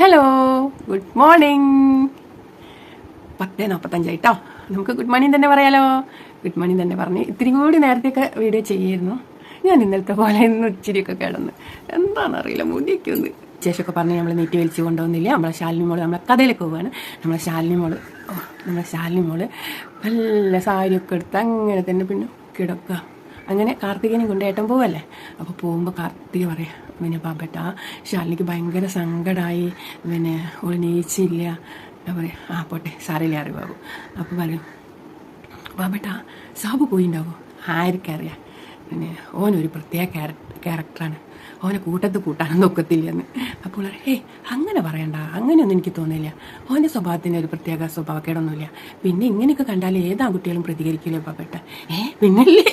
Hello, good morning. 10:45 കേട്ടോ. നമുക്ക് good morning തന്നെ പറയാലോ. ഗുഡ് മോർണിംഗ് തന്നെ പറഞ്ഞ് ഇത്തിരി കൂടി നേരത്തെയൊക്കെ വീഡിയോ ചെയ്യായിരുന്നു. ഞാൻ ഇന്നലത്തെ പോലെ ഇന്ന് ഇച്ചിരിയൊക്കെ കിടന്ന് എന്താണെന്നറിയില്ല, മുടിയൊക്കെ ഒന്ന് ശേഷമൊക്കെ പറഞ്ഞ് നമ്മൾ നീട്ടി വലിച്ചു കൊണ്ടുപോകുന്നില്ല. നമ്മളെ ശാലിനി മോള് നമ്മളെ കഥയിലേക്ക് പോവുകയാണ്. നമ്മളെ ശാലിനി മോള് നല്ല സാരിയൊക്കെ എടുത്ത് അങ്ങനെ തന്നെ പിന്നെ കിടക്കുക. അങ്ങനെ കാർത്തികേനെ കൊണ്ട് ഏട്ടൻ പോവല്ലേ. അപ്പോൾ പോകുമ്പോൾ കാർത്തിക പറയാം, പിന്നെ പാപ്പേട്ട ശാലിനിക്ക് ഭയങ്കര സങ്കടമായി, പിന്നെ ഓൾ നീച്ചില്ല. ഞാൻ പറയാം, ആ പോട്ടെ സാരയില്ല അറിയാവൂ. അപ്പോൾ പറയും, പാപ്പേട്ട സാബു പോയിണ്ടാവോ? ആർക്കറിയാം, പിന്നെ ഓനൊരു പ്രത്യേക ക്യാരക്ടറാണ്, ഓനെ കൂട്ടാനൊന്നും ഒക്കത്തില്ലെന്ന്. അപ്പോൾ അങ്ങനെ പറയണ്ട, അങ്ങനെയൊന്നും എനിക്ക് തോന്നില്ല. ഓൻ്റെ സ്വഭാവത്തിന് ഒരു പ്രത്യേക സ്വഭാവക്കേടൊന്നുമില്ല. പിന്നെ ഇങ്ങനെയൊക്കെ കണ്ടാൽ ഏതാ കുട്ടികളും പ്രതികരിക്കില്ലേ പാപ്പേട്ട? പിന്നല്ലേ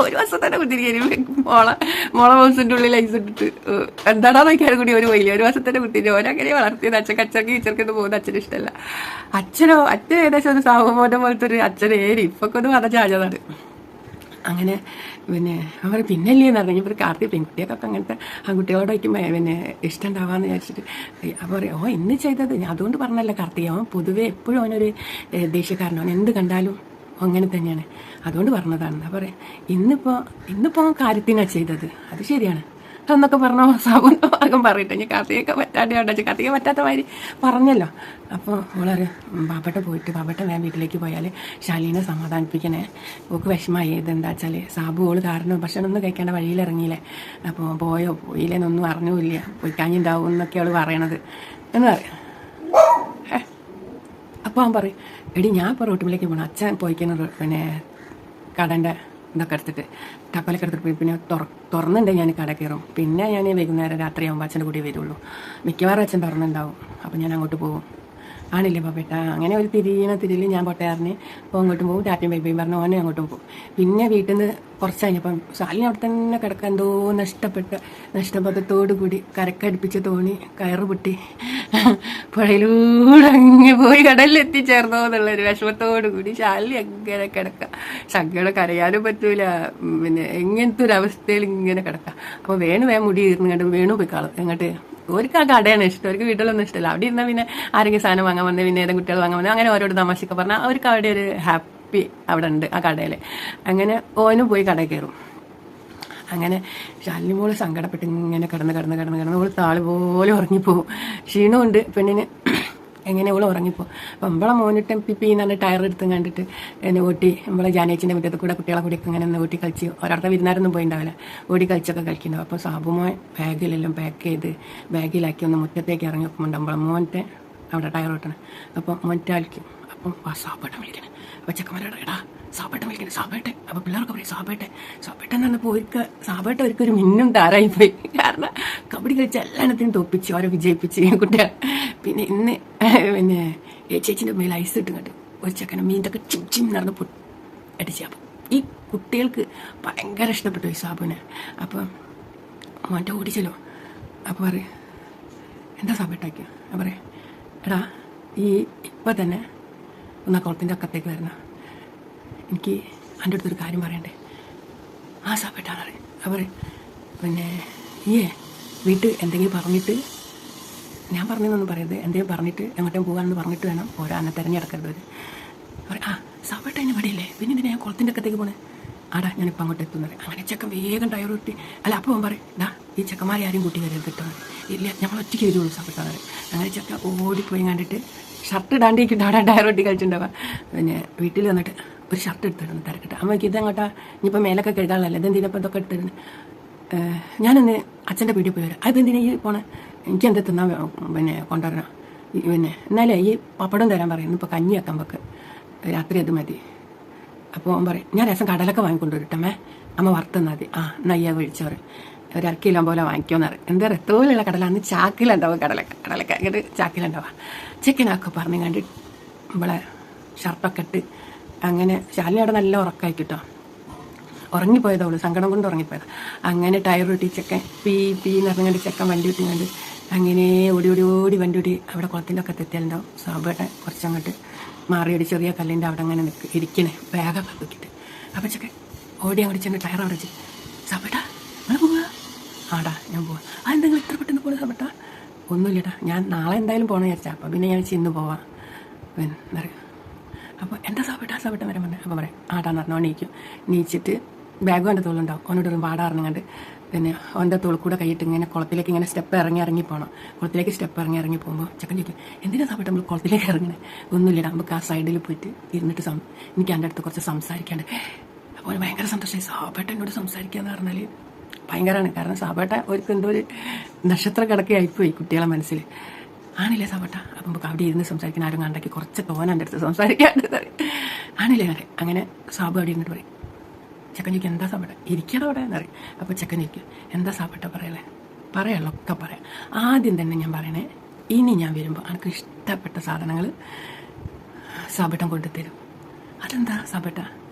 ഒരു വർഷം തന്നെ കുത്തിരിക്കും മോളെ ഹൗസിൻ്റെ ഉള്ളിൽ ലൈസ് ഇട്ടിട്ട് എന്താണോ നോക്കിയാലും കൂടി ഒരു വലിയ ഒരു വർഷത്തെ കുട്ടീനെ ഓരങ്ങനെ വളർത്തിയത്. അച്ഛൻ ടീച്ചർക്കൊന്നും പോകുന്ന അച്ഛന് ഇഷ്ടമല്ല. അച്ഛൻ ഏകദേശം ഒരു സാഹുമോൻ്റെ പോലത്തെ ഒരു അച്ഛനേരി ഇപ്പൊക്കെ ഒന്ന് പറഞ്ഞ ചാഴതാണ്. അങ്ങനെ പിന്നെ അവർ പിന്നല്ലേന്ന് പറഞ്ഞു. ഇപ്പോൾ കാർത്തിക പെൺകുട്ടിയൊക്കെ അങ്ങനത്തെ ആൺകുട്ടികളോട് വയ്ക്കുമ്പോൾ പിന്നെ ഇഷ്ടം ഉണ്ടാവാന്ന് വിചാരിച്ചിട്ട് അപ്പോൾ പറയും, ഇന്ന് ചെയ്തത് അതുകൊണ്ട് പറഞ്ഞല്ല കാർത്തിക, അവൻ പൊതുവേ എപ്പോഴും അവനൊരു ദേഷ്യക്കാരനാണ്, എന്ത് കണ്ടാലും അങ്ങനെ തന്നെയാണ്, അതുകൊണ്ട് പറഞ്ഞതാണ്. അപ്പോൾ പറയാം, ഇന്നിപ്പോൾ കാര്യത്തിനാണ് ചെയ്തത്, അത് ശരിയാണ് എന്നൊക്കെ പറഞ്ഞോ സാബുൻ്റെ മാർഗം പറയട്ടെ. ഞാൻ കാർത്തികയൊക്കെ പറ്റാണ്ട് കണ്ടു, കാർത്തിക പറ്റാത്ത മാതിരി പറഞ്ഞല്ലോ. അപ്പോൾ വളരെ പാപ്പട്ട പോയിട്ട് പാപ്പട്ട ഞാൻ വീട്ടിലേക്ക് പോയാൽ ശാലീനെ സമാധാനിപ്പിക്കണേ. ഓക്ക് വിഷമമായി. ഇതെന്താ വെച്ചാൽ സാബു ഓള് കാരണം ഭക്ഷണം ഒന്നും കഴിക്കേണ്ട വഴിയിലിറങ്ങിയില്ലേ, അപ്പോൾ പോയില്ലേന്നൊന്നും അറിഞ്ഞില്ല, പോയിക്കാഞ്ഞിണ്ടാവും എന്നൊക്കെ അവൾ പറയണത് എന്ന് പറയാം. അപ്പോൾ അവൻ പറയും, എടി ഞാൻ ഇപ്പോൾ റോട്ടുമ്പിലേക്ക് പോകണം, അച്ഛൻ പോയിക്കുന്നത് പിന്നെ കടൻ്റെ ഇതൊക്കെ എടുത്തിട്ട് ടപ്പലൊക്കെ എടുത്തിട്ട് പോയി പിന്നെ തുറന്നുണ്ടെങ്കിൽ ഞാൻ കട കയറും. പിന്നെ ഞാൻ വൈകുന്നേരം രാത്രിയാകുമ്പോൾ അച്ഛൻ്റെ കൂടി വരുള്ളൂ. മിക്കവാറും അച്ഛൻ തുറന്നുണ്ടാവും, അപ്പോൾ ഞാൻ അങ്ങോട്ട് പോകും. ആണില്ലേ പാപ്പേട്ട? അങ്ങനെ ഒരു തിരിയിൽ ഞാൻ പൊട്ടയാറിന് അപ്പോൾ അങ്ങോട്ടും പോകും, ടാറ്റയും ബൈബയും പറഞ്ഞ് ഓനെ അങ്ങോട്ടും പോകും. പിന്നെ വീട്ടിൽ നിന്ന് കുറച്ച് കഴിഞ്ഞപ്പം ശാലിനി അവിടെ തന്നെ കിടക്കാൻ എന്തോ നഷ്ടബോധത്തോടു കൂടി കരക്കടുപ്പിച്ച തോണി കയറ് പൊട്ടി പുഴയിലൂടെ അങ്ങ് പോയി കടലിലെത്തിച്ചേർന്നോ എന്നുള്ളൊരു വിഷമത്തോടു കൂടി ശാലിനി അങ്ങനെ കിടക്കുക. ശങ്കയുടെ കരയാനും പറ്റൂല, പിന്നെ എങ്ങനത്തെ ഒരു അവസ്ഥയിൽ ഇങ്ങനെ കിടക്കുക. അപ്പോൾ വേഗം മുടി ഇരുന്ന് വേണു പോയി കള എങ്ങോട്ട് അവർക്ക് ആ കടയാണ് ഇഷ്ടം, അവർക്ക് വീട്ടിലൊന്നും ഇഷ്ടമല്ല. അവിടെ ഇരുന്നാൽ പിന്നെ ആരെങ്കിലും സാധനം വാങ്ങാൻ വന്ന് പിന്നെ ഏതെങ്കിലും കുട്ടികൾ വാങ്ങാൻ വന്ന് അങ്ങനെ ഓരോട് തമാശയൊക്കെ പറഞ്ഞാൽ അവർക്ക് അവിടെ ഒരു ഹാപ്പി അവിടെ ഉണ്ട് ആ കടയിൽ. അങ്ങനെ ഓനും പോയി കടയിൽ കയറും. അങ്ങനെ ശാലിനി മോള് സങ്കടപ്പെട്ട് ഇങ്ങനെ കിടന്ന് ഓള് താള് പോലെ ഉറങ്ങിപ്പോവും. ക്ഷീണമുണ്ട് പെണ്ണിന്, എങ്ങനെ ഓള് ഉറങ്ങിപ്പോ. അപ്പം നമ്മളെ മോനിട്ട് പിപ്പിന്ന് പറഞ്ഞ ടയർ എടുത്തും കണ്ടിട്ട് എന്നെ ഓട്ടി നമ്മളെ ജാനേച്ചിൻ്റെ മുറ്റത്ത് കൂടെ കുട്ടികളെ കൂടിയൊക്കെ ഇങ്ങനെ ഒന്ന് ഓട്ടി കളിച്ച് ഒരാളത്തെ വിരുന്നാരൊന്നും പോയിണ്ടാവില്ല, ഓടി കളിച്ചൊക്കെ കളിക്കുന്നുണ്ടാവും. അപ്പോൾ സാബുമോൻ ബാഗിലെല്ലാം പാക്ക് ചെയ്ത് ബാഗിലാക്കി ഒന്ന് മുറ്റത്തേക്ക് ഇറങ്ങി വെക്കുമ്പോൾ നമ്മളെ മോൻ്റെ അവിടെ ടയർ ഓട്ടണം. അപ്പം മോൻ്റെ കളിക്കും. അപ്പം സാബേട്ടൻ വിളിക്കണം. അപ്പോൾ ചെക്കന്മാരോട് എടാ സാബേട്ടൻ വിളിക്കണം, സാബേട്ടെ. അപ്പോൾ പിള്ളേർക്ക് പറയും സാബേട്ടൻ എന്ന് പറഞ്ഞപ്പോൾ സാബേട്ട ഒരിക്കൽ ഒരു മിന്നും താരായിപ്പോയി. കാരണം കബഡി കളിച്ച് എല്ലാത്തിനും തോപ്പിച്ച് ഓരോ വിജയിപ്പിച്ച് കുട്ടികൾ. പിന്നെ ഇന്ന് പിന്നെ ചേച്ചിൻ്റെ മേലെ ഐസ് ഇട്ടും കണ്ടു ഒരു ചെക്കനെ മീനൊക്കെ ചിം നടന്ന് അടിച്ചു. അപ്പം ഈ കുട്ടികൾക്ക് ഭയങ്കര ഇഷ്ടപ്പെട്ടു ഈ സാബുവിനെ. അപ്പം മോൻ്റെ ഓടിച്ചല്ലോ. അപ്പോൾ പറയും, എന്താ സാബേട്ടാക്കിയോ? ഞാൻ പറയാം, എടാ ഇപ്പം തന്നെ ഒന്നാ കുളത്തിൻ്റെ അക്കത്തേക്ക് വരണ, എനിക്ക് എൻ്റെ അടുത്തൊരു കാര്യം പറയണ്ടേ. ആ സാബേട്ടാന്ന് പറയും. അവർ പിന്നെ വീട്ടിൽ എന്തെങ്കിലും പറഞ്ഞിട്ട്, ഞാൻ പറഞ്ഞതെന്നൊന്നും പറയരുത്, എന്തെങ്കിലും പറഞ്ഞിട്ട് എങ്ങോട്ടും പോകാമെന്ന് പറഞ്ഞിട്ട് വേണം ഓരോ അന്നെ തിരഞ്ഞെടുക്കരുത്. പറയും, ആ സാബേട്ട എന്നെ പടിയില്ലേ, പിന്നെ ഇതിനെ ഞാൻ കുളത്തിൻ്റെ അക്കത്തേക്ക് പോണേ. ആടാ ഞാനിപ്പോൾ അങ്ങോട്ട് എത്തുന്നു പറയും. അങ്ങനെ ചെക്കൻ വേഗം ടയർ കൂട്ടി അല്ല അപ്പോൾ പറയും, ഡാ ഈ ചെക്കന്മാരെ ആരും കൂട്ടി കയറി കിട്ടുക ഇല്ല, ഞങ്ങൾ ഒറ്റയ്ക്ക് വരുള്ളൂ സാബേട്ടാന്ന് പറയും. അങ്ങനെ ചെക്കൻ ഓടിപ്പോയി കണ്ടിട്ട് ഷർട്ട് ഇടാണ്ടിരിക്കും അവിടെ ടയർ കൂട്ടി കളിച്ചിട്ടുണ്ടാവുക. പിന്നെ വീട്ടിൽ വന്നിട്ട് ഒരു ഷർട്ട് എടുത്തിടുന്നു തിരക്കിട്ട്. അമ്മയ്ക്ക് ഇതെങ്ങോട്ടാ ഇനിയിപ്പോൾ മേലൊക്കെ കഴുകാനുള്ളല്ലേ, ഇതെന്തിനപ്പോൾ ഇതൊക്കെ എടുത്തിരുന്നു. ഞാനൊന്ന് അച്ഛൻ്റെ വീട്ടിൽ പോയി വരാം. അതെന്തിനാ ഈ പോണേ, എനിക്ക് എന്താ തിന്നാൻ പിന്നെ കൊണ്ടുവരണം, പിന്നെ എന്നാലേ ഈ പപ്പടം തരാൻ പറയും, ഇന്നിപ്പോൾ കഞ്ഞി വെക്കാൻ വെക്ക്, രാത്രി അത് മതി. അപ്പോൾ അവൻ പറയും, ഞാൻ രസം കടലൊക്കെ വാങ്ങിക്കൊണ്ടുവരട്ടമ്മേ, അമ്മ വറുത്തെന്നാൽ മതി. ആ നയ്യ വിളിച്ചവർ ഒരു 1 കിലോ പോലെ വാങ്ങിക്കുമെന്ന് പറയും. എന്താ റെത്തോലുള്ള കടല, അന്ന് ചാക്കിലുണ്ടാവും കടലൊക്കെ ഇങ്ങനെ ചാക്കിലുണ്ടാവുക. ചിക്കനൊക്കെ പറഞ്ഞ് കണ്ട് നമ്മളെ ഷർട്ടൊക്കെ ഇട്ട് അങ്ങനെ ശാലിനി അവിടെ നല്ല ഉറക്കമായി കിട്ടോ. ഉറങ്ങിപ്പോയതോളൂ, സങ്കടം കൊണ്ട് ഉറങ്ങിപ്പോയത്. അങ്ങനെ ടയർ കൂട്ടി ചെക്കൻ പീന്ന് പറഞ്ഞുകൊണ്ട് ചെക്കൻ വണ്ടി വിട്ടിങ്ങണ്ട് അങ്ങനെ ഓടി വണ്ടി ഓടി അവിടെ കുളത്തിൻ്റെ ഒക്കെ തെറ്റിയാലുണ്ടാവും. സാബേട്ടൻ കുറച്ചങ്ങോട്ട് മാറി ഒരു ചെറിയ കല്ലിൻ്റെ അവിടെ അങ്ങനെ ഇരിക്കണേ ബാഗൊക്കെ തൂക്കിയിട്ട്. അപ്പം ചെക്കൻ ഓടി അങ്ങോട്ട് ചെന്ന് ടയർ അവിടെ വെച്ച്, സാബേട്ടാ നിങ്ങൾ പോവുക? ആടാ ഞാൻ പോവാം. അതെന്തെങ്കിലും ഇത്ര പെട്ടെന്ന് പോലെ സാബേട്ടാ? ഒന്നുമില്ലടാ, ഞാൻ നാളെ എന്തായാലും പോകണം വിചാരിച്ചാ. അപ്പം പിന്നെ ഞാൻ ഇന്ന് പോവാം പിന്നെ എന്നറിയാം. അപ്പോൾ എന്താ സാബേട്ട വരാൻ പറഞ്ഞത്. അപ്പോൾ പറയാം ആടാന്ന് പറഞ്ഞു. നീക്കും നീച്ചിട്ട് ബാഗും എൻ്റെ തോളുണ്ടാവും. ഓനോട് ഒരു പാടാറിഞ്ഞങ്ങണ്ട് പിന്നെ ഓൻ്റെ തോൾ കൂടെ കൈയിട്ട് ഇങ്ങനെ കുളത്തിലേക്ക് ഇങ്ങനെ സ്റ്റെപ്പ് ഇറങ്ങി പോകണം. കുളത്തിലേക്ക് സ്റ്റെപ്പ് ഇറങ്ങി പോകുമ്പോൾ ചെക്കൻ ചോദിക്കും എന്തിനാ സാബേട്ട നമ്മൾ കുളത്തിലേക്ക് ഇറങ്ങണേ. ഒന്നുമില്ലടാ, നമുക്ക് ആ സൈഡിൽ പോയിട്ട് ഇരുന്നിട്ട് എനിക്ക് എൻ്റെ അടുത്ത് കുറച്ച് സംസാരിക്കാണ്ട്. അപ്പോൾ ഭയങ്കര സന്തോഷമായി. സാബേട്ട എന്നോട് സംസാരിക്കുക എന്ന് പറഞ്ഞാൽ ഭയങ്കരമാണ്. കാരണം സാബേട്ട ഒരു എന്തോ ഒരു നക്ഷത്ര കിടക്കയായിപ്പോയി കുട്ടികളെ മനസ്സിൽ. ആണില്ലേ സാബേട്ട, അപ്പം നമുക്ക് അവിടെ ഇരുന്ന് സംസാരിക്കുന്ന ആരും കണ്ടാക്കി കുറച്ച് തോന്നെ അടുത്ത് സംസാരിക്കാണ്ട് ആണില്ലേ അതെ. അങ്ങനെ സാബു അവിടെ ഇരുന്നിട്ട് പറയും ചെക്കൻ ചോദിക്കും എന്താ സാബേട്ട ഇരിക്കണം അവിടെ എന്നറിയും. അപ്പോൾ ചെക്കൻ ചോദിക്കും എന്താ സാബേട്ട പറയാമല്ലോ ഒക്കെ പറയാം. ആദ്യം തന്നെ ഞാൻ പറയണേ, ഇനി ഞാൻ വരുമ്പോൾ എനിക്ക് ഇഷ്ടപ്പെട്ട സാധനങ്ങൾ സാബേട്ടൻ കൊണ്ടുതരും. അതെന്താ സാബേട്ട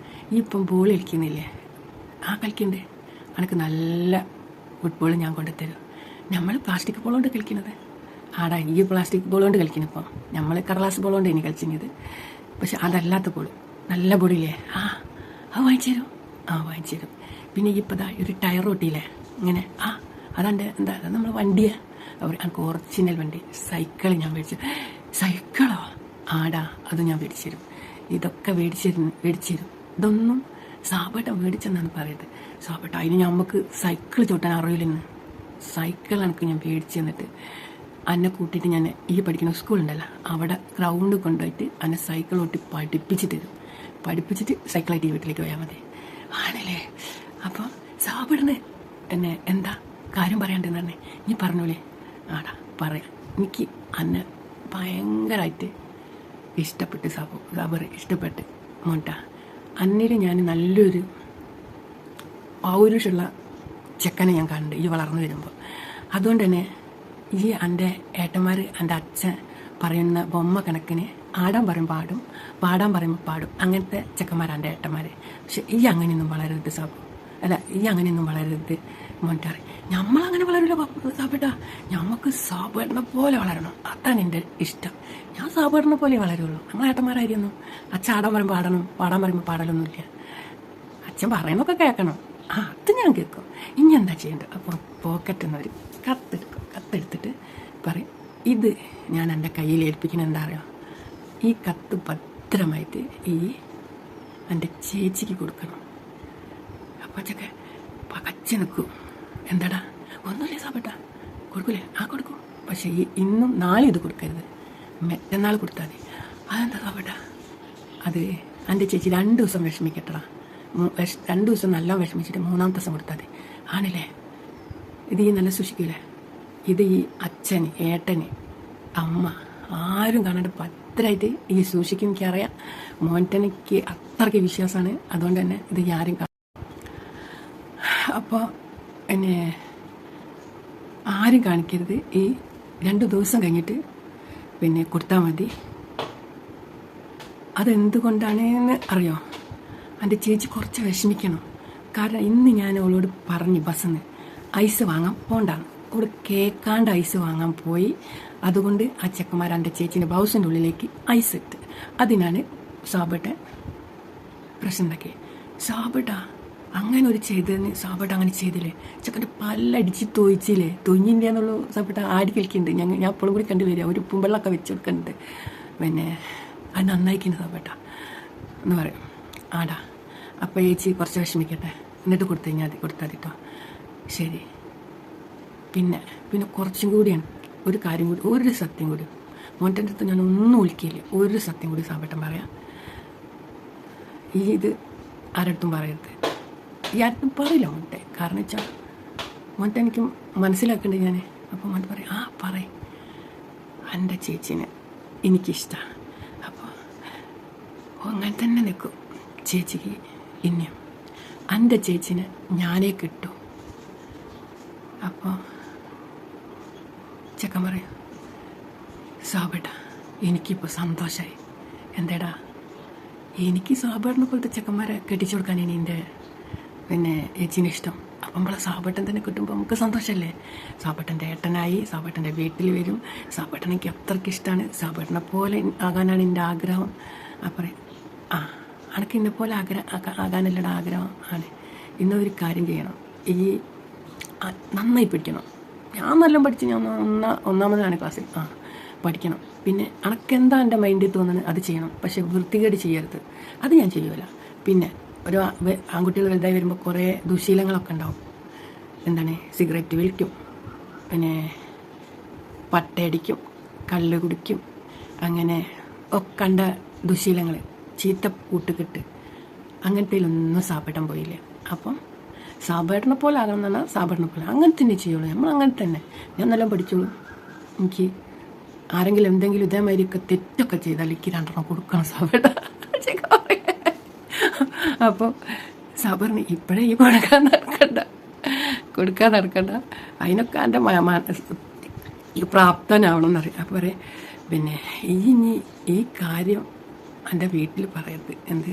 ഈ ഇപ്പം ബോൾ കളിക്കുന്നില്ലേ, ആ കളിക്കണ്ടേ, എനിക്ക് നല്ല ഫുട്ബോൾ ഞാൻ കൊണ്ടുതരും. നമ്മൾ പ്ലാസ്റ്റിക് ബോൾ കൊണ്ട് കളിക്കുന്നത്. ആടാ ഈ പ്ലാസ്റ്റിക് ബോൾ കൊണ്ട് കളിക്കുന്നു. ഇപ്പം നമ്മൾ കടലാസ് ബോൾ കൊണ്ട് ഇനി കളിച്ചിരുന്നത്. പക്ഷെ അതല്ലാത്ത ബോൾ നല്ല ബോളില്ലേ, അത് വാങ്ങിച്ചു തരും. വാങ്ങിച്ചു തരും. പിന്നെ ഇപ്പം ഒരു ടയർ ഒട്ടിയില്ലേ ഇങ്ങനെ, അതാണ്ട് എന്താ നമ്മൾ വണ്ടിയാ. അവർ എനിക്ക് ഒറിജിനൽ വണ്ടി സൈക്കിൾ ഞാൻ മേടിച്ചു. സൈക്കിളോ? ആടാ അത് ഞാൻ മേടിച്ചു തരും. ഇതൊക്കെ മേടിച്ചു തരും. ഇതൊന്നും സാബേട്ടൻ മേടിച്ചെന്നാണ് പറയുന്നത്. സാബേട്ട അതിന് നമുക്ക് സൈക്കിൾ ചവിട്ടാൻ അറിയില്ലെന്ന്. സൈക്കിൾ എനിക്ക് ഞാൻ മേടിച്ചു തന്നിട്ട് അന്നെ കൂട്ടിയിട്ട് ഞാൻ ഈ പഠിക്കുന്ന സ്കൂളുണ്ടല്ലോ അവിടെ ഗ്രൗണ്ടിൽ കൊണ്ടുപോയിട്ട് അന്നെ സൈക്കിൾ ഓട്ടി പഠിപ്പിച്ചിട്ട് സൈക്കിളായിട്ട് ഈ വീട്ടിലേക്ക് പോയാൽ മതി. ആണല്ലേ? അപ്പോൾ സാബേട്ടന് എന്നെ എന്താ കാര്യം പറയാണ്ടെന്ന് പറഞ്ഞേ നീ പറഞ്ഞോളേ. ആടാ പറയാം. എനിക്ക് അന്നെ ഭയങ്കരമായിട്ട് ഇഷ്ടപ്പെട്ട് സാബർ ഇഷ്ടപ്പെട്ട് മോണ്ട. അന്നേരം ഞാൻ നല്ലൊരു പൗരുഷുള്ള ചെക്കനെ ഞാൻ കണ്ട് ഈ വളർന്നു വരുമ്പോൾ. അതുകൊണ്ട് തന്നെ ഈ എൻ്റെ ഏട്ടന്മാർ എൻ്റെ അച്ഛൻ പറയുന്ന ബൊമ്മ കണക്കിന് ആടാൻ പറയും പാടും, പാടാൻ പറയുമ്പോൾ പാടും. അങ്ങനത്തെ ചെക്കന്മാരാണ് എൻ്റെ ഏട്ടന്മാർ. പക്ഷെ ഈ അങ്ങനെയൊന്നും വളരരുത് സാബു. അല്ല ഈ അങ്ങനെയൊന്നും വളരരുത് മോനിട്ടാറി. നമ്മളങ്ങനെ വളരില്ല സാബേട്ടാ. നമുക്ക് സാബേട്ടനെ പോലെ വളരണം. അതാണ് എൻ്റെ ഇഷ്ടം. ഞാൻ സാബേട്ടനെ പോലെ വളരുള്ളൂ. നമ്മൾ ഏട്ടന്മാരായിരുന്നു. അച്ഛൻ ആടാൻ പറയുമ്പോൾ പാടണം, പാടാൻ പറയുമ്പോൾ പാടലൊന്നുമില്ല. അച്ഛൻ പറയുന്നൊക്കെ കേൾക്കണം. അത് ഞാൻ കേൾക്കും. ഇനി എന്താ ചെയ്യേണ്ടത്? അപ്പോൾ പോക്കറ്റിൽ നിന്ന് ഒരു കത്തെടുത്തിട്ട് പറയും ഇത് ഞാൻ എൻ്റെ കയ്യിൽ ഏൽപ്പിക്കുന്നത് എന്താ അറിയാം, ഈ കത്ത് ഭദ്രമായിട്ട് ഈ എൻ്റെ ചേച്ചിക്ക് കൊടുക്കണം. അപ്പോൾ ചക്ക പകച്ച നിൽക്കും. എന്താടാ? ഒന്നുമില്ല സാബേട്ടാ. കൊടുക്കൂലേ? കൊടുക്കും. പക്ഷേ ഈ ഇന്നും നാളെ ഇത് കൊടുക്കരുത്, മറ്റന്നാൾ കൊടുത്താൽ മതി. അതെന്താ സാബേട്ടാ? അത് എൻ്റെ ചേച്ചി 2 ദിവസം വിഷമിക്കട്ടടാ. 2 ദിവസം നല്ല വിഷമിച്ചിട്ട് 3-ാമത്തെ ദിവസം കൊടുത്താൽ മതി. ആണല്ലേ? ഇത് ഈ നല്ല സൂക്ഷിക്കൂലേ? ഇത് ഈ അച്ഛന്, ഏട്ടന്, അമ്മ ആരും കാണാണ്ട് ഭദ്രമായിട്ട് ഈ സൂക്ഷിക്കും. എനിക്കറിയാം മോൻറ്റനിക്ക് അത്രയ്ക്ക് വിശ്വാസമാണ്. അതുകൊണ്ട് തന്നെ ഇത് ആരും അപ്പോൾ എന്നെ ആരും കാണിക്കരുത്. ഈ 2 ദിവസം കഴിഞ്ഞിട്ട് പിന്നെ കൊടുത്താൽ മതി. അതെന്തുകൊണ്ടാണെന്ന് അറിയോ? എൻ്റെ ചേച്ചി കുറച്ച് വിഷമിക്കണം. കാരണം ഇന്ന് ഞാൻ അവളോട് പറഞ്ഞു ബസ്സിന്ന് ഐസ് വാങ്ങാൻ പോണ്ടാണ്. അവൾ കേൾക്കാണ്ട് ഐസ് വാങ്ങാൻ പോയി. അതുകൊണ്ട് ആ ചെക്കന്മാർ എൻ്റെ ചേച്ചീൻ്റെ ബ്ലൗസിൻ്റെ ഉള്ളിലേക്ക് ഐസ് ഇട്ട്. അതിനാണ് സാബേട്ടൻ പ്രശ്നം ഉണ്ടാക്കിയത്. സാബേട്ട അങ്ങനെ ഒരു ചെയ്തതിന് സാബേട്ട അങ്ങനെ ചെയ്തില്ലേ? ചെക്കൻ്റെ പല്ലടിച്ച് തൊയിച്ചില്ലേ? തൊഞ്ഞിൻ്റെ എന്നുള്ള സാബേട്ട ആടി കളിക്കുന്നുണ്ട്. ഞാൻ എപ്പോഴും കൂടി കണ്ടുവരിക. ഒരു ഉപ്പും വെള്ളമൊക്കെ വെച്ച് കൊടുക്കുന്നുണ്ട്. പിന്നെ അത് നന്നായിക്കുന്നു സാബേട്ട എന്ന് പറയും. ആടാ അപ്പോൾ ചേച്ചി കുറച്ച് വിഷമിക്കട്ടെ, എന്നിട്ട് കൊടുത്താൽ കേട്ടോ. ശരി. പിന്നെ കുറച്ചും കൂടിയാണ് ഒരു കാര്യം കൂടി, ഒരു സത്യം കൂടി. മോൻ്റെ അടുത്ത് ഞാൻ ഒന്നും വിളിക്കില്ല. ഒരു സത്യം കൂടി സാബേട്ടൻ പറയാം. ഇത് ആരടുത്തും പറയരുത്. ഈ ആരടുത്തും പറയില്ല മോൻ്റെ. കാരണം വെച്ചാൽ മോൻ്റെ എനിക്ക് മനസ്സിലാക്കണ്ടേ ഞാൻ. അപ്പോൾ മോൻ പറയും പറയും എൻ്റെ ചേച്ചീനെ എനിക്കിഷ്ടമാണ്. അപ്പോൾ അങ്ങനെ തന്നെ നിൽക്കും ചേച്ചിക്ക്. ഇനിയും എൻ്റെ ചേച്ചിനെ ഞാനേ കിട്ടൂ. അപ്പോൾ ചെക്കൻ പറയും സാബേട്ട എനിക്കിപ്പോൾ സന്തോഷമായി. എന്തേടാ? എനിക്ക് സാബേട്ടനെ പോലത്തെ ചെക്കന്മാരെ കെട്ടിച്ചു കൊടുക്കാനാണ് എൻ്റെ പിന്നെ ചേച്ചീനെ ഇഷ്ടം. അപ്പം നമ്മളെ സാബേട്ടൻ തന്നെ കിട്ടുമ്പോൾ നമുക്ക് സന്തോഷമല്ലേ? സാബേട്ടൻ്റെ ഏട്ടനായി, സാബേട്ടൻ്റെ വീട്ടിൽ വരും. സാബേട്ടൻ എനിക്ക് അത്രയ്ക്ക് ഇഷ്ടമാണ്. സാബേട്ടനെ പോലെ ആകാനാണ് എൻ്റെ ആഗ്രഹം. അപ്പം അനക്ക് എന്നെ പോലെ ആകാനല്ലട ആഗ്രഹം ആണ്. ഇന്നൊരു കാര്യം ചെയ്യണം. ഈ നന്നായി പിടിക്കണം. ഞാൻ നല്ല പഠിച്ച് ഞാൻ ഒന്നാമതാണ് ക്ലാസ്സിൽ. പഠിക്കണം. പിന്നെ അനക്കെന്താ എൻ്റെ മൈൻഡിൽ തോന്നുന്നത് അത് ചെയ്യണം. പക്ഷെ വൃത്തികേട് ചെയ്യരുത്, അത് ഞാൻ ചെയ്യുമല്ല. പിന്നെ ഒരു ആൺകുട്ടികൾ വലുതായി വരുമ്പോൾ കുറേ ദുശീലങ്ങളൊക്കെ ഉണ്ടാവും. എന്താണ്, സിഗരറ്റ് വലിക്കും, പിന്നെ പട്ടയടിക്കും, കള്ള് കുടിക്കും, അങ്ങനെ ഒക്കെ കണ്ട ദുശീലങ്ങൾ, ചീത്ത കൂട്ടുകെട്ട്, അങ്ങനത്തേലൊന്നും സാബേട്ടൻ പോയില്ല. അപ്പം സാബേട്ടനെ പോലെ ആകണം എന്ന് പറഞ്ഞാൽ സാബേട്ടനെ പോലെ അങ്ങനെ തന്നെ ചെയ്യുള്ളൂ. നമ്മൾ അങ്ങനെ തന്നെ. ഞാൻ നല്ല പഠിച്ചോളൂ. എനിക്ക് ആരെങ്കിലും എന്തെങ്കിലും ഇതേമാതിരിയൊക്കെ തെറ്റൊക്കെ ചെയ്താൽ എനിക്ക് 2 കൊടുക്കണം സാബേട്ട. അപ്പോൾ സാബറിന് ഇപ്പോഴേ ഈ കൊടുക്കാൻ നടക്കണ്ട, അതിനൊക്കെ എൻ്റെ ഈ പ്രാപ്തനാവണം എന്നറിയാം. അപ്പോൾ പറയും പിന്നെ ഇനി ഈ കാര്യം എൻ്റെ വീട്ടിൽ പറയരുത്. എന്ത്,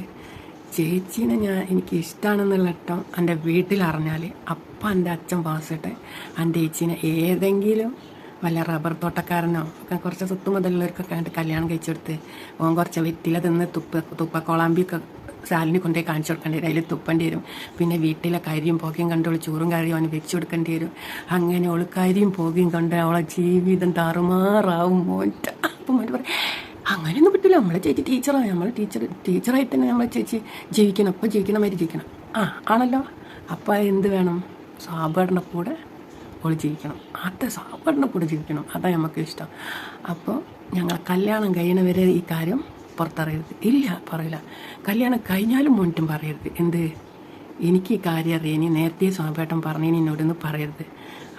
ചേച്ചീനെ എനിക്ക് ഇഷ്ടമാണെന്നുള്ള ഇഷ്ടം എൻ്റെ വീട്ടിൽ അറിഞ്ഞാൽ അപ്പം എൻ്റെ അച്ഛൻ വാസിട്ടെ എൻ്റെ ചേച്ചീനെ ഏതെങ്കിലും വല്ല റബ്ബർ തോട്ടക്കാരനോ കുറച്ച് സ്വത്ത് മുതലുള്ളവർക്കൊക്കെ ആയിട്ട് കല്യാണം കഴിച്ചെടുത്ത് ഓൻ കുറച്ച് വെറ്റില തിന്ന് തുപ്പക്കോളാമ്പിയൊക്കെ സാലിന് കൊണ്ടുപോയി കാണിച്ചു കൊടുക്കേണ്ടി വരും. അതിൽ തുപ്പേണ്ടി വരും. പിന്നെ വീട്ടിലെ കരിയും പുകയും കണ്ടോളൂ ചോറും കറിയും അവന് വെച്ച് കൊടുക്കേണ്ടി വരും. അങ്ങനെ അവൾ കരിയും പുകയും കണ്ട് അവളെ ജീവിതം താറുമാറാവും മോറ്റ. അപ്പം മോൻ പറയും അങ്ങനെയൊന്നും പറ്റില്ല, നമ്മളെ ചേച്ചി ടീച്ചറാണ്, നമ്മൾ ടീച്ചറായിട്ട് തന്നെ നമ്മളെ ചേച്ചി ജീവിക്കണം, അപ്പോൾ ജീവിക്കണമാതിരി ജീവിക്കണം. ആണല്ലോ. അപ്പോൾ എന്ത് വേണം, സാബേട്ടൻ്റെ കൂടെ ഓൾ ജീവിക്കണം, സാബേട്ടൻ്റെ കൂടെ ജീവിക്കണം, അതാണ് നമുക്ക് ഇഷ്ടം. അപ്പോൾ ഞങ്ങൾ കല്യാണം കഴിയണവരെ ഈ കാര്യം പുറത്തറിയരുത്. ഇല്ല, പറയില്ല. കല്യാണം കഴിഞ്ഞാലും മോനിട്ടും പറയരുത്. എന്ത്, എനിക്ക് ഈ കാര്യം അറിയാം, ഇനി നേരത്തെ സാബേട്ടൻ പറഞ്ഞതിന് എന്നോടൊന്ന് പറയരുത്.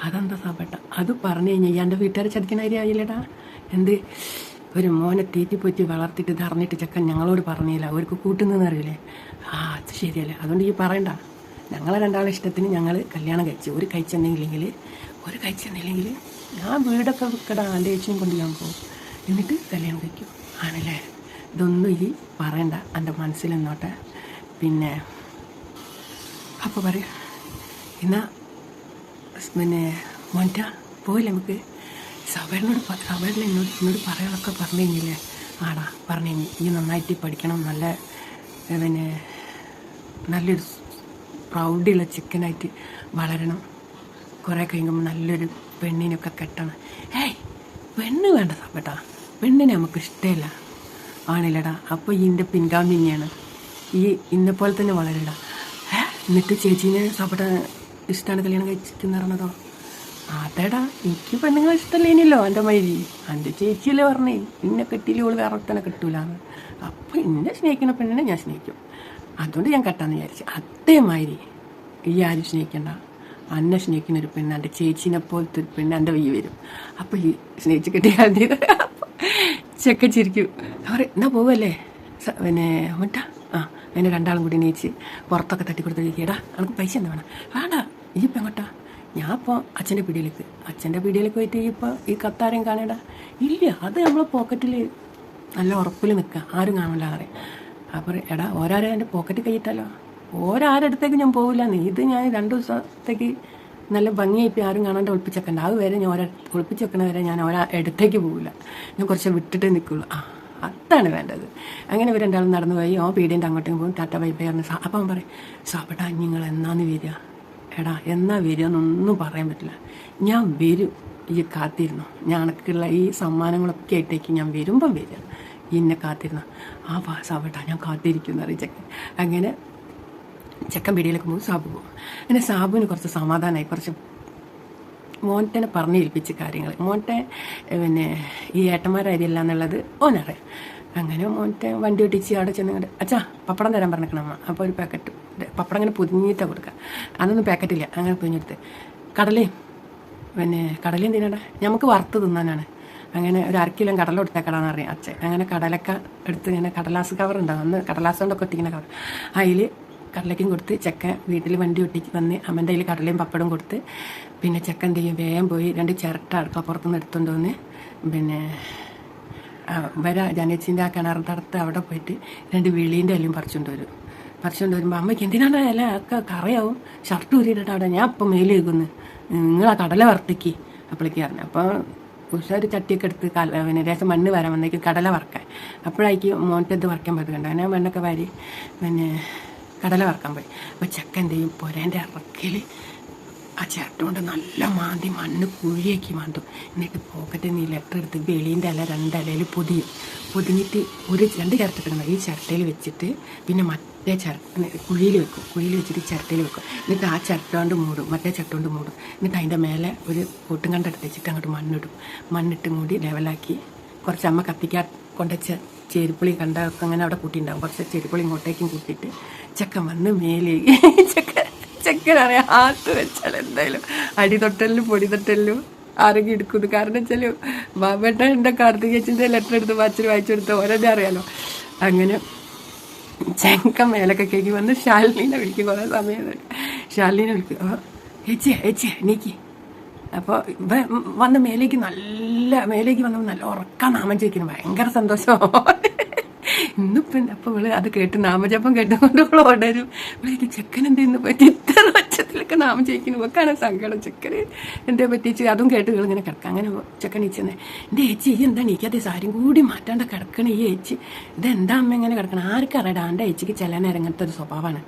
അതെന്താ സാബേട്ട, അത് പറഞ്ഞു കഴിഞ്ഞാൽ എൻ്റെ വീട്ടുകാരെ ചതിക്കുന്ന കാര്യം ആയില്ലേടാ. എന്ത്, ഒരു മോനെ തീറ്റിപ്പൊറ്റി വളർത്തിയിട്ട് ഇത് അറിഞ്ഞിട്ട് ചെക്കൻ ഞങ്ങളോട് പറഞ്ഞില്ല, അവർക്ക് കൂട്ടുന്നതെന്ന് അറിയില്ലേ. അത് ശരിയല്ലേ, അതുകൊണ്ട് ഈ പറയണ്ട. ഞങ്ങളെ 2 ഇഷ്ടത്തിന് ഞങ്ങൾ കല്യാണം കഴിച്ചു. ഒരു കഴിച്ചെന്നില്ലെങ്കിൽ ഞാൻ വീടൊക്കെ വിൽക്കടാ, എൻ്റെ ചേച്ചിയും കൊണ്ട് ഞാൻ പോകും, എന്നിട്ട് കല്യാണം കഴിക്കും. ആണല്ലേ, ഇതൊന്നും ഈ പറയണ്ട, എൻ്റെ മനസ്സിൽ നിന്നോട്ടെ. പിന്നെ അപ്പോൾ പറയും എന്നാ പിന്നെ മോൻറ്റ പോയില്ല, നമുക്ക് സാബേട്ടൻ എന്നോട് പറയാനൊക്കെ പറഞ്ഞു കഴിഞ്ഞില്ലേ. ആടാ പറഞ്ഞു കഴിഞ്ഞു, ഈ നന്നായിട്ട് പഠിക്കണം, നല്ല പിന്നെ നല്ലൊരു പ്രൗഢിയുള്ള ചിക്കനായിട്ട് വളരണം, കുറേ കഴിയുമ്പോൾ നല്ലൊരു പെണ്ണിനൊക്കെ കെട്ടണം. പെണ്ണ് വേണ്ട സാബേട്ടാ, പെണ്ണിനെ നമുക്ക് ഇഷ്ടമില്ല. ആണില്ലടാ. അപ്പോൾ ഇതിൻ്റെ പിൻഗാമി തന്നെയാണ് ഈ ഇന്നെപ്പോലെ തന്നെ വളരണ്ട. എന്നിട്ട് ചേച്ചീനെ സാബേട്ട ഇഷ്ടമാണ് കല്യാണം കഴിച്ചിട്ടെന്ന് പറഞ്ഞതോ? അതേടാ, എനിക്ക് പെണ്ണുങ്ങൾ ഇഷ്ടമല്ലേനല്ലോ എൻ്റെ മൈരി. എൻ്റെ ചേച്ചിയല്ലേ പറഞ്ഞേ പിന്നെ കെട്ടിയില്ല, ഓള് വേറെ തന്നെ കെട്ടൂലെന്ന്. അപ്പോൾ എന്നെ സ്നേഹിക്കുന്ന പെണ്ണിനെ ഞാൻ സ്നേഹിക്കും, അതുകൊണ്ട് ഞാൻ കെട്ടാന്ന് വിചാരിച്ചു. അതേമാതിരി ഈ ആരും സ്നേഹിക്കണ്ട, അന്നെ സ്നേഹിക്കുന്ന ഒരു പെണ്ണ്, എൻ്റെ ചേച്ചീനെ പോലത്തെ ഒരു പെണ്ണ് എൻ്റെ വയ്യ വരും. അപ്പോൾ ഈ സ്നേഹിച്ച് കെട്ടിയാൽ ചെക്ക ചിരിക്കും. അവർ എന്നാ പോവല്ലേ പിന്നെ മറ്റാ അതിന് 2 കൂടി നീച്ച് പുറത്തൊക്കെ തട്ടിക്കൊടുത്ത് ചോദിക്കേടാ നമുക്ക് പൈസ എന്താ വേണം. വേണ്ട, ഇപ്പം എങ്ങോട്ടാ? ഞാൻ ഇപ്പോൾ അച്ഛൻ്റെ പീടിയിലേക്ക് പോയിട്ട് ഇപ്പോൾ ഈ കത്താരം കാണേടാ. ഇല്ല, അത് നമ്മളെ പോക്കറ്റിൽ നല്ല ഉറപ്പിൽ നിൽക്കുക, ആരും കാണില്ല അറിയാം. അപ്പോൾ എടാ ഓരോരോ എൻ്റെ പോക്കറ്റ് കൈയിട്ടാലോ, ഓരോരടുത്തേക്ക് ഞാൻ പോകില്ല. ഇത് ഞാൻ 2 ദിവസത്തേക്ക് നല്ല ഭംഗിയായിപ്പോൾ ആരും കാണാണ്ട് ഒളിപ്പിച്ചേക്കണ്ട. അത് വരെ ഞാൻ ഒളിപ്പിച്ച് വെക്കണ വരെ ഞാൻ അടുത്തേക്ക് പോകില്ല, ഞാൻ കുറച്ച് വിട്ടിട്ടേ നിൽക്കുള്ളൂ. അതാണ് വേണ്ടത്. അങ്ങനെ ഇവർ 2 നടന്നു പോയി. പീടിയൻ്റെ അങ്ങോട്ടേക്ക് പോകും, ടാറ്റ ബൈ ബൈ പറഞ്ഞു. അപ്പം അവൻ പറയും സാബേട്ടാ നിങ്ങൾ എന്നാന്ന് വരിക? എടാ എന്നാ വരിക എന്നൊന്നും പറയാൻ പറ്റില്ല, ഞാൻ വരും, ഈ കാത്തിരുന്നു. ഞങ്ങൾക്കുള്ള ഈ സമ്മാനങ്ങളൊക്കെ ആയിട്ടേക്ക് ഞാൻ വരുമ്പം വരിക, എന്നെ കാത്തിരുന്നു. സാബേട്ടാ ഞാൻ കാത്തിരിക്കുന്നു അറിയും ചെക്കൻ. അങ്ങനെ ചെക്കൻ പീടിയിലേക്ക് പോകും, സാബു പോകും. അങ്ങനെ സാബുവിന് കുറച്ച് സമാധാനമായി, കുറച്ച് മോൻറ്റനെ പറഞ്ഞ് ഏൽപ്പിച്ച കാര്യങ്ങൾ. മോൻറ്റെ പിന്നെ ഈ ഏട്ടന്മാരരിയല്ല എന്നുള്ളത് ഓനറിയാം. അങ്ങനെ മോൻറ്റെ വണ്ടി ഒട്ടിച്ച് അവിടെ ചെന്നിട്ട് അച്ഛാ പപ്പടം തരാൻ പറഞ്ഞേക്കണം അമ്മ. അപ്പോൾ ഒരു പാക്കറ്റ് പപ്പടം അങ്ങനെ പൊതിഞ്ഞിട്ടാണ് കൊടുക്കുക. അതൊന്നും പാക്കറ്റില്ല, അങ്ങനെ പൊതിഞ്ഞെടുത്ത് കടലയും തിന്നണ്ട, നമുക്ക് വറുത്ത് തിന്നാനാണ്. അങ്ങനെ ഒരു 1/2 കിലോ കടല കൊടുത്തേക്കടാന്ന് അറിയാം അച്ഛൻ. അങ്ങനെ കടലൊക്കെ എടുത്ത് ഇങ്ങനെ കടലാസ് കവർ ഉണ്ടാകും, അന്ന് കടലാസ് കൊണ്ടൊക്കെ ഒട്ടിക്കുന്ന കവർ, അതിൽ കടലയ്ക്കും കൊടുത്ത് ചെക്കൻ വീട്ടിൽ വണ്ടി ഒട്ടിച്ച് വന്ന് അമ്മൻ്റെ കയ്യിൽ കടലയും പപ്പടവും കൊടുത്ത് പിന്നെ ചെക്കൻ എന്ത് ചെയ്യും, വേഗം പോയി 2 ചിരട്ട അടുക്കളപ്പുറത്തുനിന്ന് എടുത്തുകൊണ്ട് വന്ന് പിന്നെ ജനച്ചിൻ്റെ ആ കിണറിൻ്റെ അടുത്ത് അവിടെ പോയിട്ട് 2 വെളീൻ്റെ എല്ലാം പറിച്ചുകൊണ്ട് വരുമ്പോൾ അമ്മയ്ക്ക് എന്തിനാണ് അല്ല ഒക്കെ കറിയാവും, ഷർട്ട് ഊരിയിട്ടിട്ട് അവിടെ ഞാൻ അപ്പം മേലെ വെക്കുന്നു, നിങ്ങളാ കടല വറുത്തേക്ക് അപ്പോഴേക്ക് പറഞ്ഞു. അപ്പോൾ ഒരു ചട്ടിയൊക്കെ എടുത്ത് പിന്നെ രസം മണ്ണ് വരാൻ വന്നേക്ക് കടല വറക്കാൻ. അപ്പോഴായിരിക്കും മോൻറ്റത് വറക്കാൻ പറ്റുന്നുണ്ട്. അങ്ങനെ മണ്ണൊക്കെ വാരി പിന്നെ കടല വറക്കാൻ പോയി. അപ്പോൾ ചെക്കൻ എന്ത് ചെയ്യും, പുരേൻ്റെ ഇറക്കിൽ ആ ചിരട്ട കൊണ്ട് നല്ല മാന്തി മണ്ണ് കുഴിയാക്കി മാന്തും. എന്നിട്ട് പോക്കറ്റിൽ നിന്ന് ഈ ലെറ്റർ എടുത്ത് വെളീൻ്റെ ഇല 2 ഇലയിൽ പൊതിഞ്ഞിട്ട് രണ്ട് ചിരട്ട എടുക്കണം. ഈ ചിരട്ടയിൽ വെച്ചിട്ട് പിന്നെ മറ്റേ കുഴിയിൽ വെക്കും. കുഴിയിൽ വെച്ചിട്ട് ചിരട്ടയിൽ വെക്കും. എന്നിട്ട് ആ ചിരട്ട കൊണ്ട് മൂടും, മറ്റേ ചിരട്ട കൊണ്ട് മൂടും. എന്നിട്ട് അതിൻ്റെ മേലെ ഒരു കൂട്ടും കണ്ടെടുത്ത് വെച്ചിട്ട് അങ്ങോട്ട് മണ്ണിടും. മണ്ണിട്ട് മൂടി ലെവലാക്കി കുറച്ച് അമ്മ കത്തിക്കാൻ കൊണ്ടുവച്ച ചെരുപ്പുളി കണ്ടൊക്കെ അങ്ങനെ അവിടെ കൂട്ടിയിട്ടുണ്ടാകും. കുറച്ച് ചെരുപ്പുളി ഇങ്ങോട്ടേക്കും കൂട്ടിയിട്ട് ചെക്കൻ വന്ന് മേലെ ചെക്കനറിയാം ആത്ത് വെച്ചാൽ എന്തായാലും അടി തൊട്ടലിലും പൊടി തൊട്ടലിലും ആരെങ്കിലും എടുക്കുന്നു. കാരണം വെച്ചാൽ ബാബേട്ട എൻ്റെ കാർത്തികേച്ചിൻ്റെ ലെറ്റർ എടുത്ത് അച്ഛന് വായിച്ചു കൊടുത്ത ഓരോന്നെ അറിയാലോ. അങ്ങനെ ചെക്കൻ മേലൊക്കെ കേൾക്കി വന്ന് ശാലിനീനെ വിളിക്കും. കുറേ സമയം ശാലിനീനെ വിളിക്കും, ഏച്ചിയെ നീക്കി. അപ്പോൾ വന്ന് മേലേക്ക് വന്നപ്പോൾ നല്ല ഉറക്കം നാമം ചോദിക്കുന്നു. ഭയങ്കര സന്തോഷം. ഇന്നിപ്പം അപ്പോൾ ഇവള് അത് കേട്ട് നാമജപം കേട്ടുകൊണ്ട് ഇവൾ ഓടരും. ഇവളേക്ക് ചെക്കൻ എന്തെന്ന് പറ്റി ഇത്ര ഒച്ചത്തിലൊക്കെ നാമം ചോദിക്കുന്നു. ഇവക്കാണ് സങ്കടം. ചെക്കന് എന്തേ പറ്റിച്ച് അതും കേട്ട് ഇവൾ ഇങ്ങനെ കിടക്കാം. അങ്ങനെ ചെക്കൻ ഈച്ചെന്നെ എൻ്റെ ഏച്ചി ഈ എന്താ നീക്കാതെ സാരിയും കൂടി മാറ്റാണ്ട് കിടക്കണം ഈ ഏച്ചി, ഇതെന്താ അമ്മ ഇങ്ങനെ കിടക്കണം, ആർക്കറിയടാ എൻ്റെ ഏച്ചിക്ക് ചില നേരം ഇങ്ങനത്തെ ഒരു സ്വഭാവമാണ്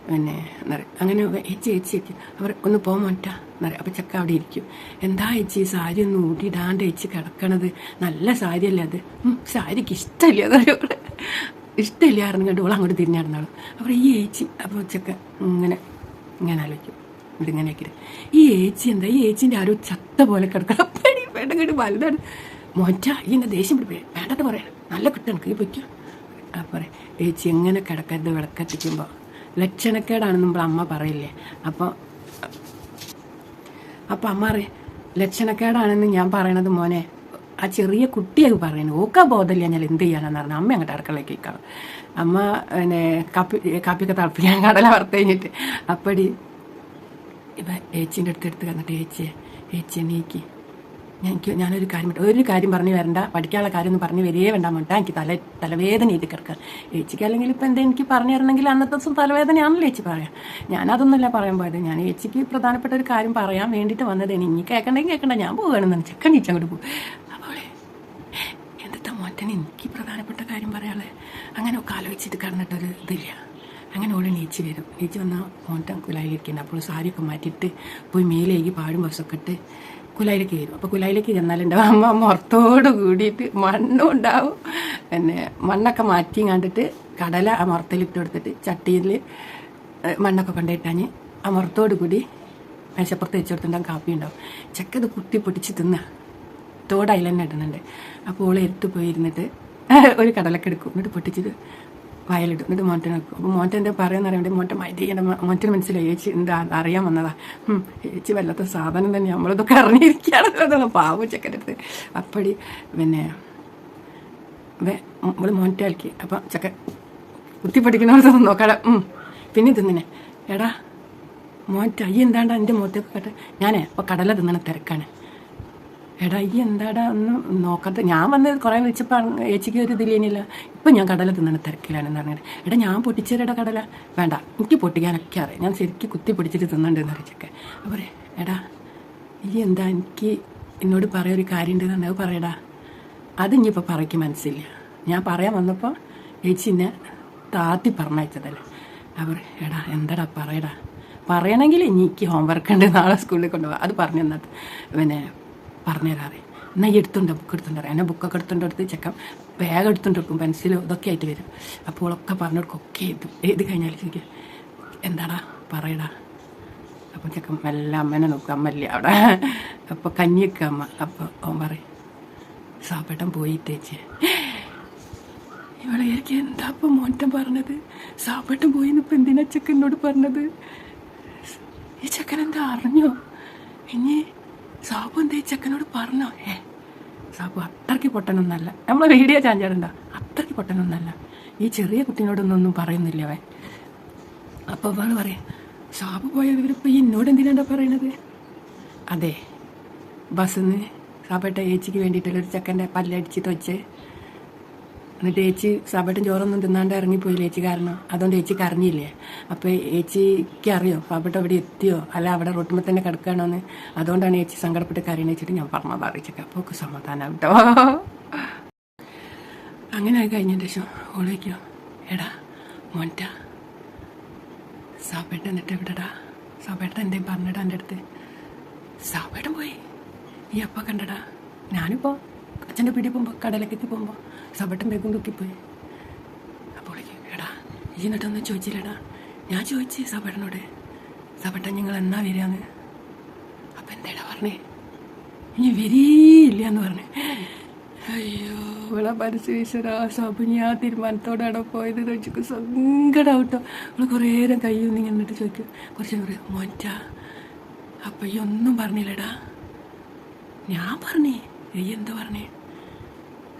പിന്നെ എന്നറിയാം. അങ്ങനെ ഏച്ചി അവർ ഒന്ന് പോകാൻ മാറ്റാ എന്നറിയാം. അപ്പം ചെക്ക അവിടെ ഇരിക്കും. എന്താ ഏച്ചി സാരി ഒന്ന് ഊട്ടിയിടാണ്ട് ഏച്ചി കിടക്കണത്, നല്ല സാരിയല്ലേ അത്, സാരിക്ക് ഇഷ്ടമില്ല അതോടെ ഇഷ്ടമില്ല അറിഞ്ഞിട്ട് ഓൾ അങ്ങോട്ട് തിരിഞ്ഞിടന്നാളും. അപ്പോൾ ഈ ഏച്ചി അപ്പോൾ ചെക്ക ഇങ്ങനെ ആലോചിക്കും. ഇവിടെ ഇങ്ങനെയൊക്കെ ഈ ഏച്ചി എന്താ, ഈ ഏച്ചിൻ്റെ ആരോ ചത്ത പോലെ കിടക്കണം. പെടങ്ങട്ട് വലുതാണ് മൊറ്റ ഈ എന്നെ ദേഷ്യം പിടിപ്പേ വേണ്ടത് പറയാം, നല്ല കുട്ടി എനിക്ക് ഈ പൊയ്ക്കോ. അപ്പം പറയാം ഏച്ചി എങ്ങനെ കിടക്കരുത് വിളക്കത്തിക്കുമ്പോൾ ലക്ഷണക്കേടാണെന്ന് നമ്മൾ അമ്മ പറയില്ലേ. അപ്പോൾ അമ്മ അറിയാം ലക്ഷണക്കേടാണെന്ന് ഞാൻ പറയണത് മോനെ ആ ചെറിയ കുട്ടിയൊക്കെ പറയുന്നത് ഓക്കാ ബോധമില്ല ഞാൻ എന്ത് ചെയ്യാനെന്ന് പറഞ്ഞു. അമ്മ അങ്ങോട്ട് അടുക്കളയ്ക്ക് കേൾക്കണം. അമ്മ പിന്നെ കാപ്പിയൊക്കെ തിളപ്പിക്കാൻ കടല വറുത്ത് കഴിഞ്ഞിട്ട് അപ്പടി ഇപ്പം ഏച്ചീൻ്റെ അടുത്ത് കന്നിട്ട് ഏച്ചിയെ നീക്കി ഞാനൊരു കാര്യം പറഞ്ഞു വരണ്ട, പഠിക്കാനുള്ള കാര്യമൊന്നും പറഞ്ഞു വരേ വേണ്ട മോട്ടാ, എനിക്ക് തലവേദന ചെയ്ത് കിടക്കുക. ഏച്ചിക്ക് അല്ലെങ്കിൽ ഇപ്പം എന്താ എനിക്ക് പറഞ്ഞു തരണമെങ്കിൽ അന്നത്തെ ദിവസം തലവേദനയാണല്ലോ ഏച്ചി പറയാം. ഞാനതൊന്നുമല്ല പറയാൻ പോയത്, ഞാൻ ഏച്ചിക്ക് പ്രധാനപ്പെട്ട ഒരു കാര്യം പറയാൻ വേണ്ടിയിട്ട് വന്നതേന്. ഇനി കേൾക്കണ്ടെങ്കിൽ കേൾക്കണ്ട, ഞാൻ പോവുകയാണെന്നാണ് ചെക്കൻ അങ്ങോട്ട് പോകും. അപ്പോൾ എന്താ മോറ്റന് എനിക്ക് പ്രധാനപ്പെട്ട കാര്യം പറയാളെ അങ്ങനെ ഒക്കെ ആലോചിച്ചിട്ട് കിടന്നിട്ടൊരു ഇതില്ല. അങ്ങനെ ഓള് നീച്ച് വരും. നീച്ച് വന്നാൽ മോറ്റൻ കുലായിലിരിക്കുന്നത്. അപ്പോൾ സാരിയൊക്കെ മാറ്റിയിട്ട് പോയി മേലേക്ക് പാടും ബസ്സൊക്കെ ഇട്ട് കുലായിലേക്ക് വരും. അപ്പോൾ കുലായിലേക്ക് ചെന്നാലുണ്ടാവും അമ്മ മുറത്തോട് കൂടിയിട്ട് മണ്ണും ഉണ്ടാവും. പിന്നെ മണ്ണൊക്കെ മാറ്റി കണ്ടിട്ട് കടല ആ മുറത്തിലിട്ട് കൊടുത്തിട്ട് ചട്ടിയിൽ മണ്ണൊക്കെ കൊണ്ടുപോയിട്ടാഞ്ഞ് ആ മുറത്തോട് കൂടി മേശപ്പുറത്ത് വെച്ച് കൊടുത്തിട്ടുണ്ടാകും. കാപ്പി ഉണ്ടാവും. ചെക്കത് കുത്തി പൊട്ടിച്ച് തിന്നുക. തോട് അതിൽ തന്നെ ഇടുന്നുണ്ട്. അപ്പോൾ ഓളെ എടുത്ത് പോയി ഇരുന്നിട്ട് ഒരു കടലൊക്കെ എടുക്കും. എന്നിട്ട് പൊട്ടിച്ചിട്ട് വയലിടും. എന്നിട്ട് മോറ്റൻ വെക്കും. അപ്പോൾ മോറ്റൻ എന്താ പറയുക അറിയാൻ വേണ്ടി മോറ്റൻ മൈദ ചെയ്യേണ്ട. മോറ്റന് മനസ്സിലായി ചേച്ചി എന്താ അറിയാൻ വന്നതാ. ചേച്ചി വല്ലാത്ത സാധനം തന്നെ, നമ്മളിതൊക്കെ അറിഞ്ഞിരിക്കുകയാണല്ലോ പാവം ചെക്കൻ്റെ അടുത്ത്. അപ്പടി പിന്നെ നമ്മൾ മോറ്റ കളിക്കി. അപ്പം ചെക്ക കുത്തിപ്പൊടിക്കണോടത്തൊന്നും നോക്കാടെ പിന്നെ തിന്നിനെ എടാ മോറ്റ ഈ എന്താണ്ടാ എൻ്റെ മുഖത്തൊക്കെ കേട്ടെ. ഞാനേ അപ്പോൾ കടല തിന്നണ തിരക്കാണ്. എടാ ഈ എന്താടാ ഒന്ന് നോക്കാത്ത, ഞാൻ വന്ന് കുറേ വിളിച്ചപ്പോൾ ഏച്ചിക്ക് ഒരു ഇതിലേനില്ല. ഇപ്പം ഞാൻ കടല തിന്നണ തിരക്കിലാണെന്ന് പറഞ്ഞിട്ട് എടാ ഞാൻ പൊട്ടിച്ചേരടാ കടല. വേണ്ട എനിക്ക് പൊട്ടിക്കാനൊക്കെ അറിയാം, ഞാൻ ശരിക്കും കുത്തി പൊടിച്ചിട്ട് തിന്നണ്ടെന്ന് അറിയിച്ചൊക്കെ. അപ്പോൾ എടാ ഈ എന്താ എനിക്ക് എന്നോട് പറയൊരു കാര്യം ഉണ്ടെന്ന് അത് പറയടാ. അത് ഇനിയിപ്പോൾ പറയ്ക്ക് മനസ്സില്ല, ഞാൻ പറയാൻ വന്നപ്പോൾ ഏച്ചി എന്നെ താത്തി പറഞ്ഞയച്ചതല്ലേ. അവർ എടാ എന്താടാ പറയടാ, പറയണമെങ്കിൽ എനിക്ക് ഹോംവർക്ക് ഉണ്ട് നാളെ സ്കൂളിൽ കൊണ്ടുപോകാം, അത് പറഞ്ഞു തന്നിട്ട് പിന്നെ പറഞ്ഞു തരാറേ. എന്നാൽ ഈ എടുത്തുണ്ടോ ബുക്ക് എടുത്തുണ്ടോ എന്നെ ബുക്കൊക്കെ എടുത്തുകൊണ്ടെടുത്ത് ചെക്കൻ ബാഗ് എടുത്തുകൊണ്ടിരിക്കും, പെൻസിലോ ഇതൊക്കെ ആയിട്ട് വരും. അപ്പോൾ ഒക്കെ പറഞ്ഞു കൊടുക്കും. ഒക്കെ എഴുതി കഴിഞ്ഞാൽ ചോദിക്കുക എന്താടാ പറയടാ. അപ്പം ചെക്കൻ മെല്ലെ അമ്മേനെ നോക്കും, അമ്മല്ലേ അവിടെ. അപ്പോൾ കഞ്ഞിയൊക്കെ അമ്മ. അപ്പോൾ അവൻ പറയും സാപ്പേട്ടൻ പോയിട്ടേച്ചേ. ഇവളെ എനിക്ക് എന്താ അപ്പം മോറ്റൻ പറഞ്ഞത്, സാപ്പേട്ടൻ പോയിന്ന് ഇപ്പം എന്തിനാ ചെക്കനോട് പറഞ്ഞത്. ഈ ചെക്കൻ എന്താ അറിഞ്ഞോ, ഇനി സാബു എന്താ ഈ ചെക്കനോട് പറഞ്ഞോ. സാബു അത്രയ്ക്ക് പൊട്ടനൊന്നല്ല, നമ്മൾ വീഡിയോ ചാഞ്ചാറുണ്ടോ, അത്രയ്ക്ക് പൊട്ടനൊന്നല്ല. ഈ ചെറിയ കുട്ടീനോടൊന്നും പറയുന്നില്ല അവൻ. അപ്പോൾ അവൾ പറയാം സാബു പോയ ഇവരിപ്പോൾ ഈ എന്നോട് എന്തിനാണ്ടാ പറയണത്. അതെ ബസ്സിൽ നിന്ന് സാബേട്ട ഏച്ചിക്ക് വേണ്ടിയിട്ടുള്ളൊരു ചെക്കൻ്റെ പല്ലടിച്ച് തൊച്ച്, എന്നിട്ട് ഏച്ചി സാബേട്ടൻ ചോറൊന്നും തിന്നാണ്ട് ഇറങ്ങിപ്പോയില്ല ഏച്ചി കാരണം. അതുകൊണ്ട് ഏച്ചിക്ക് അറിഞ്ഞില്ലേ. അപ്പോൾ ഏച്ചിക്ക് അറിയോ സാബേട്ട അവിടെ എത്തിയോ അല്ല അവിടെ റോട്ടുമ്പോൾ തന്നെ കിടക്കുകയാണോന്ന്. അതുകൊണ്ടാണ് ഏച്ചി സങ്കടപ്പെട്ട് കരയണ വെച്ചിട്ട് ഞാൻ പറഞ്ഞത് അറിയിച്ചേക്കാം. അപ്പോൾ ഒക്കെ സമാധാനം കേട്ടോ. അങ്ങനെ ആയി കഴിഞ്ഞതിന് ശേഷം ഓളേക്കോ എടാ മോൻറ്റ സാബേട്ട എന്നിട്ട് എവിടെടാ, സാബേട്ട എന്തേലും പറഞ്ഞിടാ എൻ്റെ അടുത്ത്. സാബേട്ടൻ പോയി. ഈ അപ്പ കണ്ടടാ, ഞാനിപ്പോൾ അച്ഛൻ്റെ പിടി പോകുമ്പോൾ കടയിലേക്കെത്തി പോകുമ്പോൾ സാബേട്ടൻ ബേഗും തൂക്കിപ്പോയി. അപ്പോൾ എടാ ഈ എന്നിട്ടൊന്നും ചോദിച്ചില്ലടാ. ഞാൻ ചോദിച്ചു സാബേട്ടനോട്, സാബേട്ടൻ നിങ്ങൾ എന്നാ വരികയെന്ന്. അപ്പം എന്താടാ പറഞ്ഞേ, ഇനി വരിയില്ല എന്ന് പറഞ്ഞു. അയ്യോ ഇവിടെ പരിശീശ്വര സാബു ഞാൻ തീരുമാനത്തോടാണ് പോയത് ചോദിച്ചു. സങ്കടമാവട്ടോ. അവൾ കുറേ നേരം കയ്യൊന്നും ഇങ്ങനെ ചോദിക്കും. കുറച്ച് പറയും മോറ്റ അപ്പം ഈ ഒന്നും പറഞ്ഞില്ലടാ. ഞാൻ പറഞ്ഞേ എന്താ പറഞ്ഞേ,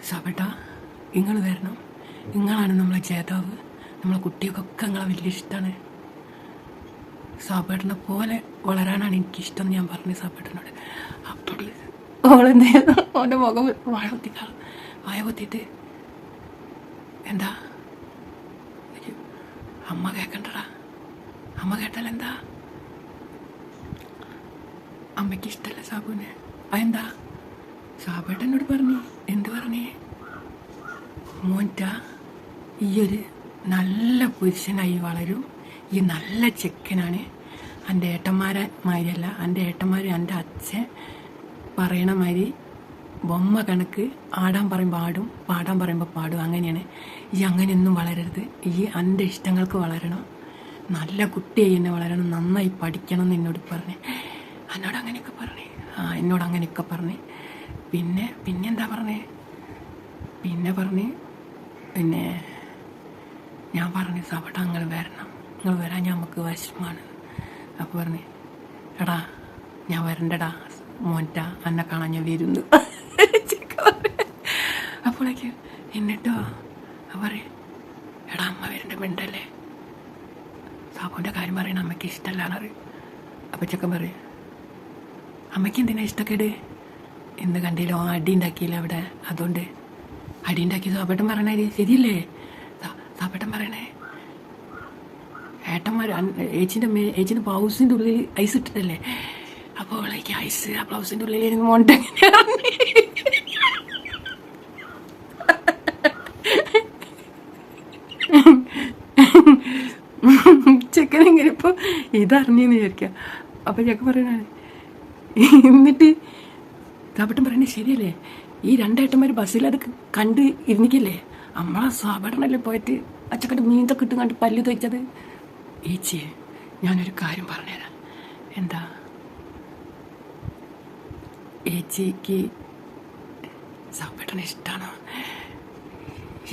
സാബേട്ടാ നിങ്ങൾ വരണം, നിങ്ങളാണ് നമ്മളെ ജേതാവ്, നമ്മളെ കുട്ടികൾക്കൊക്കെ നിങ്ങളെ വലിയ ഇഷ്ടമാണ്, സാബേട്ടനെ പോലെ വളരാനാണ് എനിക്കിഷ്ടം എന്ന് ഞാൻ പറഞ്ഞു സാബേട്ടനോട്. അപ്പോൾ ഓളെന്ത് ചെയ്തു, ഓൻ്റെ മുഖം വായ കുത്തിയിട്ട് എന്താ അമ്മ കേൾക്കണ്ടടാ, അമ്മ കേട്ടാൽ എന്താ, അമ്മയ്ക്ക് ഇഷ്ടമല്ല സാബുവിനെ. അതെന്താ സാബേട്ടനോട് പറഞ്ഞു. എന്ത് പറഞ്ഞേ, മോൻറ്റ ഈ ഒരു നല്ല പുരുഷനായി വളരും, ഈ നല്ല ചെക്കനാണ്, എൻ്റെ ഏട്ടന്മാരെ മാതിരിയല്ല, എൻ്റെ ഏട്ടന്മാർ എൻ്റെ അച്ഛൻ പറയണ മാതിരി ബൊമ്മ കണക്ക് ആടാൻ പറയുമ്പോൾ ആടും പാടാൻ പറയുമ്പോൾ പാടും, അങ്ങനെയാണ്. ഈ അങ്ങനെയൊന്നും വളരരുത്, ഈ എൻ്റെ ഇഷ്ടങ്ങൾക്ക് വളരണം, നല്ല കുട്ടിയായി എന്നെ വളരണം, നന്നായി പഠിക്കണം എന്ന് എന്നോട് പറഞ്ഞേ. എന്നോട് അങ്ങനെയൊക്കെ പറഞ്ഞേ. എന്നോട് അങ്ങനെയൊക്കെ പറഞ്ഞേ. പിന്നെ എന്താ പറഞ്ഞേ, പിന്നെ ഞാൻ പറഞ്ഞു സാബേട്ടാ നിങ്ങൾ വരണം, നിങ്ങൾ വരാൻ നമുക്ക് വിഷമമാണ്. അപ്പോൾ പറഞ്ഞു എടാ ഞാൻ വരണ്ടടാ മോൻറ്റ, എന്നെ കാണാൻ ഞാൻ വരുന്നു. അപ്പോഴേക്ക് എന്നിട്ടോ പറയും എടാ അമ്മ വരണ്ട മിണ്ടല്ലേ, സാബുവിൻ്റെ കാര്യം പറയണ അമ്മയ്ക്ക് ഇഷ്ടമല്ലാന്ന് പറയും. അപ്പം ചെക്കൻ പറയും അമ്മയ്ക്ക് എന്തിനാ ഇഷ്ടക്കേട്, ഇന്ന് കണ്ടില്ലോ അടി ഉണ്ടാക്കിയില്ല അവിടെ, അതുകൊണ്ട് അടി ഉണ്ടാക്കി സാബേട്ടൻ പറയണേ ശരിയല്ലേ, സാബേട്ടൻ പറയണേ ഏട്ടന്മാർ ഏച്ചിൻ്റെ ബ്ലൗസിൻ്റെ ഉള്ളിൽ ഐസ് ഇട്ടിട്ടല്ലേ, അപ്പോൾ അവളേക്ക് ഐസ് ആ ബ്ലൗസിൻ്റെ ഉള്ളിൽ എനിക്ക് മോണ്ടെങ്ങനെയാണ്. ചെക്കൻ എങ്ങനെ ഇപ്പോൾ ഇതറിഞ്ഞെന്ന് വിചാരിക്കാം. അപ്പം ചെക്കൻ പറയണ എന്നിട്ട് സാബേട്ടൻ പറയണേ ശരിയല്ലേ, ഈ രണ്ടേട്ടന്മാർ ബസ്സിൽ അത് കണ്ട് ഇരുന്നിക്കില്ലേ, നമ്മളെ സാബേട്ടനല്ലേ പോയിട്ട് അച്ചക്കൻ്റെ മീനൊക്കെ ഇട്ട് കണ്ട് പല്ല് തയ്ച്ചത്. ഏച്ചിയെ ഞാനൊരു കാര്യം പറഞ്ഞുതരാം. എന്താ, ഏച്ചിക്ക് സാബേട്ടനെ ഇഷ്ടമാണോ?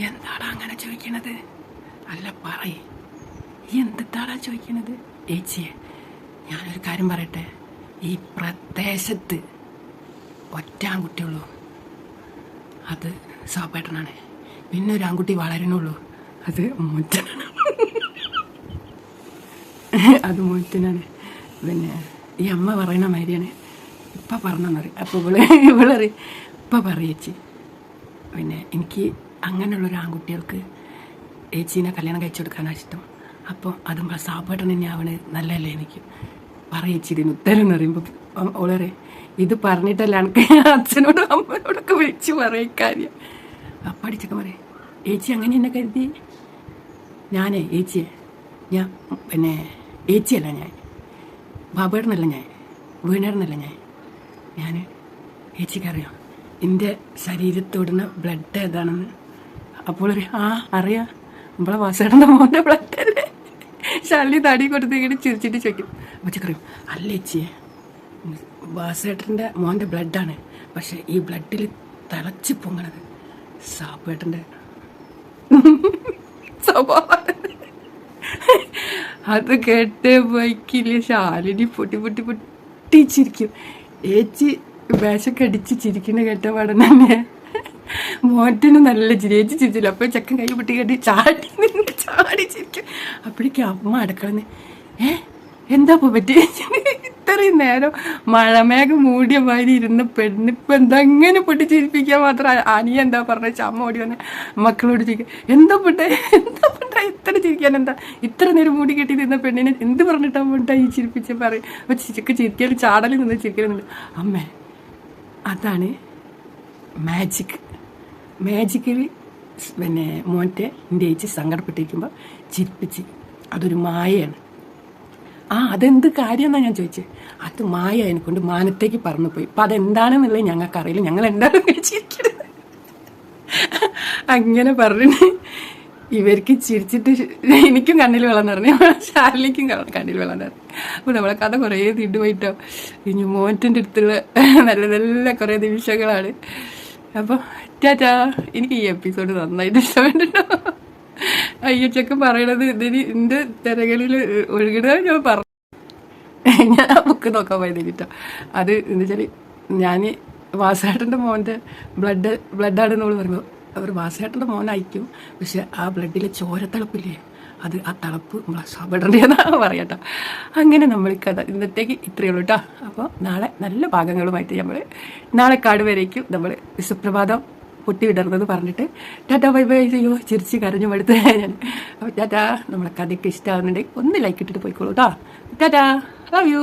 എന്താടാ അങ്ങനെ ചോദിക്കണത്, അല്ല പറയ് എന്തിട്ടാടാ ചോദിക്കണത്. ഏച്ചിയെ ഞാനൊരു കാര്യം പറയട്ടെ, ഈ പ്രദേശത്ത് ഒറ്റ ആൺകുട്ടിയുള്ളൂ, അത് സാബേട്ടനാണ്, പിന്നെ ഒരു ആൺകുട്ടി വളരണുള്ളൂ, അത് മോറ്റനാണ്. അത് മോറ്റനാണ്. പിന്നെ ഈ അമ്മ പറയണ മാതിരിയാണ് ഇപ്പം പറഞ്ഞെന്ന് പറയും. അപ്പോൾ ഇവളറി ഇപ്പം പറയേച്ചി, പിന്നെ എനിക്ക് അങ്ങനെയുള്ളൊരു ആൺകുട്ടികൾക്ക് ഏച്ചീനെ കല്യാണം കഴിച്ചു കൊടുക്കാനാണ് ഇഷ്ടം, അപ്പോൾ അതും സാബേട്ടൻ തന്നെ അവന് നല്ലതല്ലേ എനിക്ക് പറയേച്ചി ഇതിന് ഉത്തരം എന്ന് പറയുമ്പോൾ ഓളറെ ഇത് പറഞ്ഞിട്ടല്ല എനിക്ക് അച്ഛനോടും അമ്മനോടൊക്കെ വിളിച്ച് പറയും കാര്യം. അപ്പം അടിച്ചൊക്കെ പറയും ഏച്ചി അങ്ങനെ എന്നെ കരുതി. ഞാനേ ഏച്ചിയെ പിന്നെ ഏച്ചിയല്ല ഞാൻ, ബാബേട്ടനല്ല ഞാൻ, വീണേടനല്ല ഞാൻ ഏച്ചിക്കറിയാം എൻ്റെ ശരീരത്തോടുന്ന ബ്ലഡ് ഏതാണെന്ന്. അപ്പോൾ അറിയാം നമ്മളെ വാസേട്ടൻ്റെ മോൻ്റെ ബ്ലഡ് അല്ലേ. ശാലി തടി കൊടുത്ത് ഇങ്ങനെ ചിരിച്ചിട്ട് ചോദിക്കും. അപ്പോൾ ചെക്കറിയും അല്ല ഏച്ചിയെ വാസേട്ടൻ്റെ മോൻ്റെ ബ്ലഡാണ്, പക്ഷെ ഈ ബ്ലഡിൽ തിളച്ച് പൊങ്ങണത് സാബേട്ടൻ്റെ സ്വഭാവം. അത് കേട്ട് ബൈക്കില്ല ശാലിനി പൊട്ടിച്ചിരിക്കും. ഏച്ചി വേഷമൊക്കെ അടിച്ച് ചിരിക്കുന്ന കേട്ട പാടം തന്നെ മോറ്റന് നല്ല ചിരി. ഏച്ചി ചിരിച്ചില്ല. അപ്പോൾ ചെക്കൻ കൈ പൊട്ടി കെട്ടി ചാടി ചിരിക്കും. അപ്പോഴേക്കും അമ്മ അടുക്കളന്ന് എന്താ ഇപ്പോൾ പറ്റി, ഇത്രയും നേരം മഴമേഘം മൂടിയ മാതിരി ഇരുന്ന പെണ്ണിപ്പോൾ എന്താ അങ്ങനെ പൊട്ടിച്ചിരിപ്പിക്കാൻ മാത്രം അനിയ എന്താ പറഞ്ഞ അമ്മ ഓടി വന്ന് മക്കളോട് ചോദിക്കുക എന്താ പൊട്ടെ ഇത്ര ചിരിക്കാൻ എന്താ ഇത്ര നേരം മൂടി കെട്ടി നിന്ന പെണ്ണിനെ എന്ത് പറഞ്ഞിട്ടാ പൊട്ടാ ഈ ചിരിപ്പിച്ച് പറയും. അപ്പോൾ ചിരിക്ക് ചിരിക്കലും ചാടലിൽ നിന്ന് ചിരിക്കലുന്നുണ്ട്. അമ്മേ അതാണ് മാജിക്കിൽ പിന്നെ മോൻ്റെ എൻ്റെ ഏച്ചി സങ്കടപ്പെട്ടിരിക്കുമ്പോൾ ചിരിപ്പിച്ച് അതൊരു മായയാണ്. അതെന്ത് കാര്യമെന്നാണ് ഞാൻ ചോദിച്ചത്. അത് മായ എന്നെക്കൊണ്ട് മാനത്തേക്ക് പറന്നു പോയി. അപ്പം അതെന്താണെന്നുള്ളത് ഞങ്ങൾക്കറിയില്ല, ഞങ്ങൾ എന്താണ് വിളിച്ചിരിക്കുന്നത്. അങ്ങനെ പറഞ്ഞിട്ട് ഇവർക്ക് ചിരിച്ചിട്ട് എനിക്കും കണ്ണിൽ വെള്ളം നിറഞ്ഞു, ഷാർലിക്കും കണ്ണിൽ വെള്ളം നിറഞ്ഞു. അപ്പോൾ നമ്മളെ കഥ കുറേ തിണ്ടുപോയിട്ടോ. ഇനി മോൻ്റെ അടുത്തുള്ള നല്ല നല്ല കുറേ നിമിഷങ്ങളാണ്. അപ്പോൾ ടാറ്റാ. എനിക്ക് ഈ എപ്പിസോഡ് നന്നായിട്ട് ഇഷ്ടപ്പെട്ടിട്ടോ. അയ്യച്ചൊക്കെ പറയണത് ഇതിന് എൻ്റെ തിരകളിൽ ഒഴുകിട ഞാൻ പറഞ്ഞു. ഞാൻ ആ ബുക്ക് നോക്കാൻ പോയത് കേട്ടോ. അത് എന്താ വെച്ചാൽ ഞാൻ വാസേട്ടൻ്റെ മോൻ്റെ ബ്ലഡാണെന്ന് നമ്മൾ പറയുമ്പോൾ അവർ വാസേട്ടൻ്റെ മോനായിരിക്കും, പക്ഷെ ആ ബ്ലഡിലെ ചോരത്തിളപ്പില്ലേ, അത് ആ തിളപ്പ് നമ്മളെ ശബടേണ്ടതെന്നാണ് പറയാട്ടോ. അങ്ങനെ നമ്മൾ കഥ ഇന്നത്തേക്ക് ഇത്രയേ ഉള്ളൂ കേട്ടോ. അപ്പോൾ നാളെ നല്ല ഭാഗങ്ങളുമായിട്ട് നമ്മൾ നാളെ കാട് വരേക്കും നമ്മൾ സുപ്രഭാതം പൊട്ടി വിടർന്നത് പറഞ്ഞിട്ട് ടാറ്റാ ബൈ ബൈ ചെയ്യോ. ചിരിച്ച് കരഞ്ഞു മടുത്ത് ഞാൻ. അപ്പോൾ ടാറ്റാ. നമ്മളെ കഥയൊക്കെ ഇഷ്ടമാകുന്നുണ്ടെങ്കിൽ ഒന്ന് ലൈക്ക് ഇട്ടിട്ട് പോയിക്കോളൂ കേട്ടോ. Tata, love you.